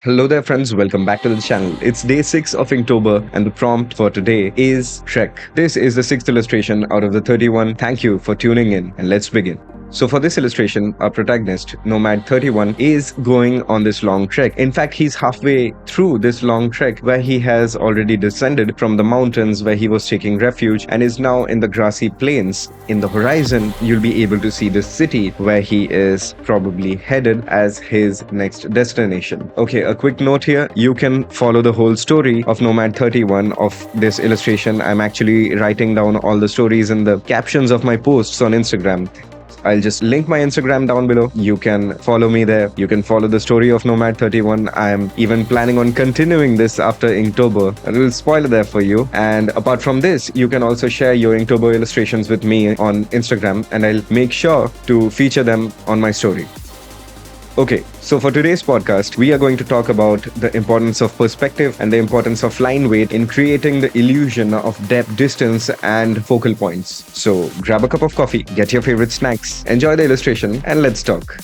Hello there, friends. Welcome back to the channel. It's day 6 of Inktober, and the prompt for today is Trek. This is the sixth illustration out of the 31. Thank you for tuning in, and let's begin. So for this illustration, our protagonist, Nomad 31, is going on this long trek. In fact, he's halfway through this long trek where he has already descended from the mountains where he was taking refuge and is now in the grassy plains. In the horizon, you'll be able to see the city where he is probably headed as his next destination. Okay, a quick note here. You can follow the whole story of Nomad 31 of this illustration. I'm actually writing down all the stories in the captions of my posts on Instagram. I'll just link my Instagram down below. You can follow me there. You can follow the story of Nomad 31. I'm even planning on continuing this after Inktober. A little spoiler there for you. And apart from this, you can also share your Inktober illustrations with me on Instagram, and I'll make sure to feature them on my story. Okay, so for today's podcast, we are going to talk about the importance of perspective and the importance of line weight in creating the illusion of depth, distance, and focal points. So grab a cup of coffee, get your favorite snacks, enjoy the illustration, and let's talk.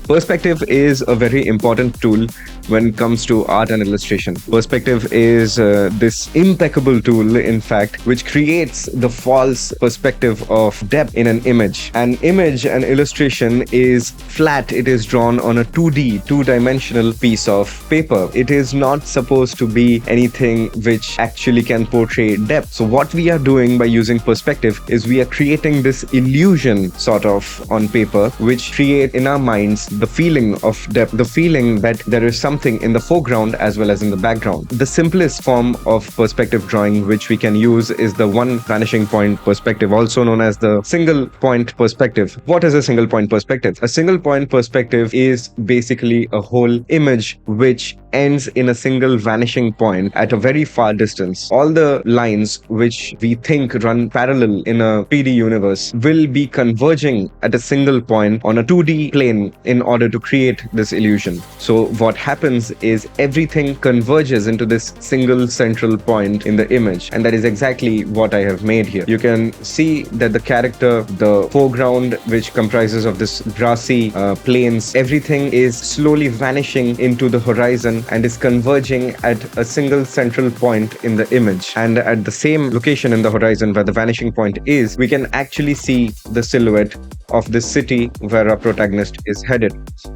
Perspective is a very important tool when it comes to art and illustration. Perspective is this impeccable tool, in fact, which creates the false perspective of depth in an image. An image, an illustration is flat. It is drawn on a 2D, two-dimensional piece of paper. It is not supposed to be anything which actually can portray depth. So what we are doing by using perspective is we are creating this illusion sort of on paper, which create in our minds the feeling of depth, the feeling that there is something in the foreground as well as in the background. The simplest form of perspective drawing which we can use is the one vanishing point perspective, also known as the single point perspective. What is a single point perspective? A single point perspective is basically a whole image which ends in a single vanishing point at a very far distance. All the lines which we think run parallel in a 3D universe will be converging at a single point on a 2D plane in order to create this illusion. So what happens is everything converges into this single central point in the image, and that is exactly what I have made here. You can see that the character, the foreground which comprises of this grassy plains, everything is slowly vanishing into the horizon and is converging at a single central point in the image. And at the same location in the horizon where the vanishing point is, we can actually see the silhouette of the city where our protagonist is headed.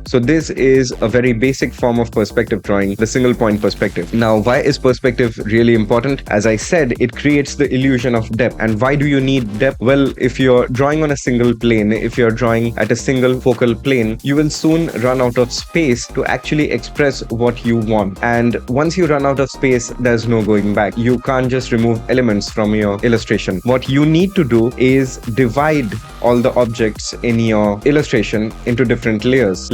So this is a very basic form of perspective drawing, the single point perspective. Now, why is perspective really important? As I said, it creates the illusion of depth. And why do you need depth? Well, if you're drawing on a single plane, if you're drawing at a single focal plane, you will soon run out of space to actually express what you want. And once you run out of space, there's no going back. You can't just remove elements from your illustration. What you need to do is divide all the objects in your illustration into different layers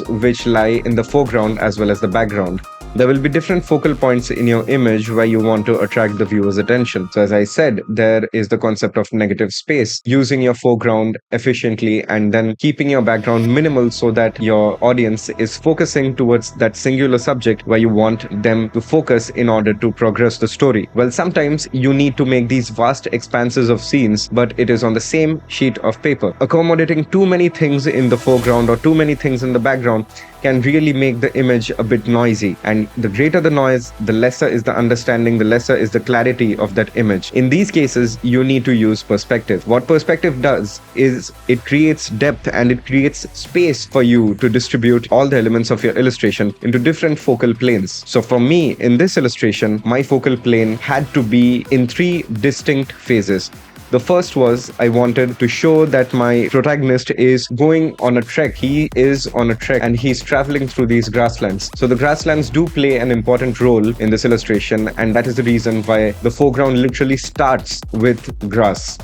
which lie in the foreground as well as the background. There will be different focal points in your image where you want to attract the viewer's attention. So as I said, there is the concept of negative space, using your foreground efficiently and then keeping your background minimal so that your audience is focusing towards that singular subject where you want them to focus in order to progress the story. Well, sometimes you need to make these vast expanses of scenes, but it is on the same sheet of paper. Accommodating too many things in the foreground or too many things in the background can really make the image a bit noisy. And the greater the noise, the lesser is the understanding, the lesser is the clarity of that image. In these cases, you need to use perspective. What perspective does is it creates depth and it creates space for you to distribute all the elements of your illustration into different focal planes. So for me, in this illustration, my focal plane had to be in 3 distinct phases. The first was I wanted to show that my protagonist is going on a trek. He is on a trek and he's traveling through these grasslands. So the grasslands do play an important role in this illustration, and that is the reason why the foreground literally starts with grass.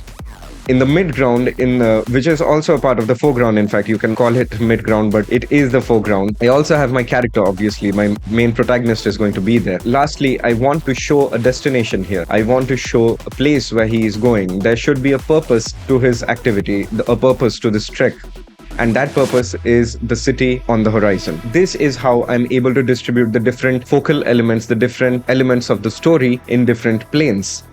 In the midground, which is also a part of the foreground, in fact, you can call it midground, but it is the foreground. I also have my character, obviously. My main protagonist is going to be there. Lastly, I want to show a destination here. I want to show a place where he is going. There should be a purpose to his activity, a purpose to this trek. And that purpose is the city on the horizon. This is how I'm able to distribute the different focal elements, the different elements of the story in different planes.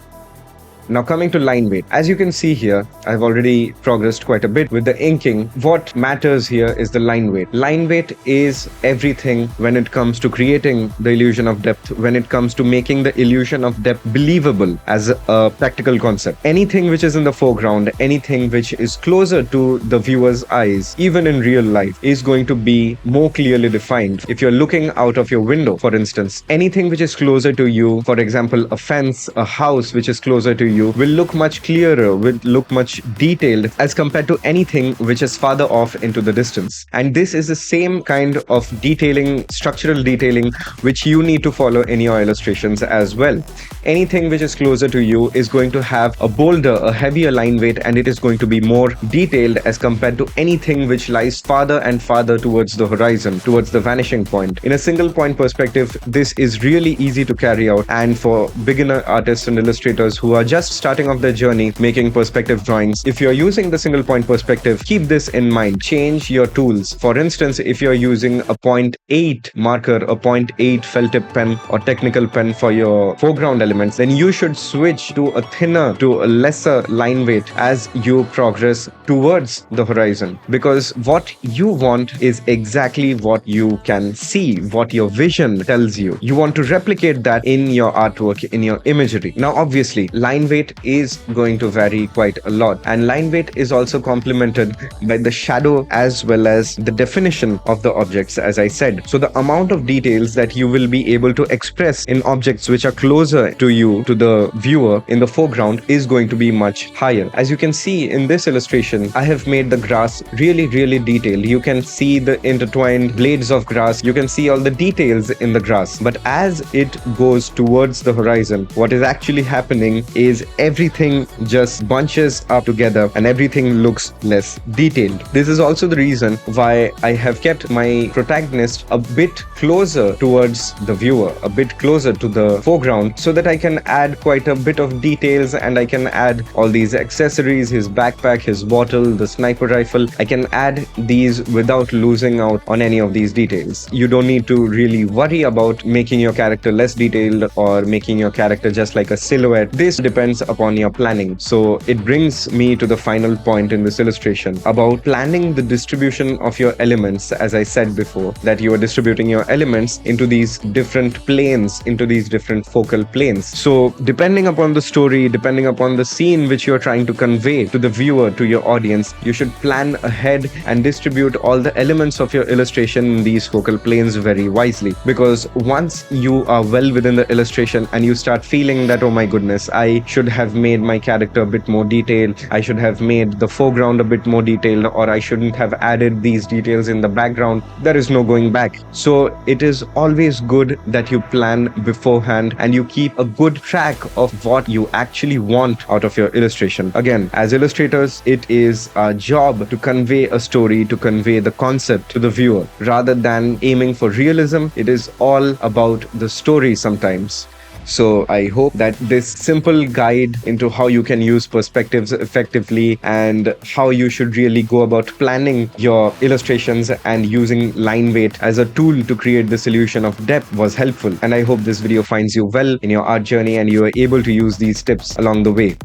Now coming to line weight, as you can see here, I've already progressed quite a bit with the inking. What matters here is the line weight. Line weight is everything when it comes to creating the illusion of depth, when it comes to making the illusion of depth believable as a practical concept. Anything which is in the foreground, anything which is closer to the viewer's eyes, even in real life, is going to be more clearly defined. If you're looking out of your window, for instance, anything which is closer to you, for example, a fence, a house which is closer to you, will look much clearer, will look much detailed as compared to anything which is farther off into the distance. And this is the same kind of detailing, structural detailing, which you need to follow in your illustrations as well. Anything which is closer to you is going to have a bolder, a heavier line weight, and it is going to be more detailed as compared to anything which lies farther and farther towards the horizon, towards the vanishing point. In a single point perspective, this is really easy to carry out, and for beginner artists and illustrators who are just starting off their journey making perspective drawings, if you're using the single point perspective, keep this in mind. Change your tools. For instance, if you're using a 0.8 marker, a 0.8 felt tip pen or technical pen for your foreground elements, then you should switch to a thinner, to a lesser line weight as you progress towards the horizon, because what you want is exactly what you can see, what your vision tells you. You want to replicate that in your artwork, in your imagery. Now obviously line weight is going to vary quite a lot, and line weight is also complemented by the shadow as well as the definition of the objects, as I said. So the amount of details that you will be able to express in objects which are closer to you, to the viewer in the foreground, is going to be much higher. As you can see in this illustration, I have made the grass really detailed. You can see the intertwined blades of grass, you can see all the details in the grass. But as it goes towards the horizon, what is actually happening is everything just bunches up together and everything looks less detailed. This is also the reason why I have kept my protagonist a bit closer towards the viewer, a bit closer to the foreground, so that I can add quite a bit of details, and I can add all these accessories, his backpack, his bottle, the sniper rifle. I can add these without losing out on any of these details. You don't need to really worry about making your character less detailed or making your character just like a silhouette. This depends upon your planning. So it brings me to the final point in this illustration about planning the distribution of your elements. As I said before, that you are distributing your elements into these different planes, into these different focal planes. So depending upon the story, depending upon the scene which you're trying to convey to the viewer, to your audience, you should plan ahead and distribute all the elements of your illustration in these focal planes very wisely. Because once you are well within the illustration and you start feeling that, oh my goodness, I should have made my character a bit more detailed, I should have made the foreground a bit more detailed, or I shouldn't have added these details in the background, there is no going back. So it is always good that you plan beforehand and you keep a good track of what you actually want out of your illustration. Again, as illustrators, it is our job to convey a story, to convey the concept to the viewer. Rather than aiming for realism, it is all about the story sometimes. So I hope that this simple guide into how you can use perspectives effectively and how you should really go about planning your illustrations and using line weight as a tool to create this illusion of depth was helpful. And I hope this video finds you well in your art journey and you are able to use these tips along the way.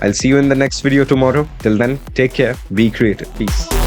I'll see you in the next video tomorrow. Till then, take care, be creative. Peace.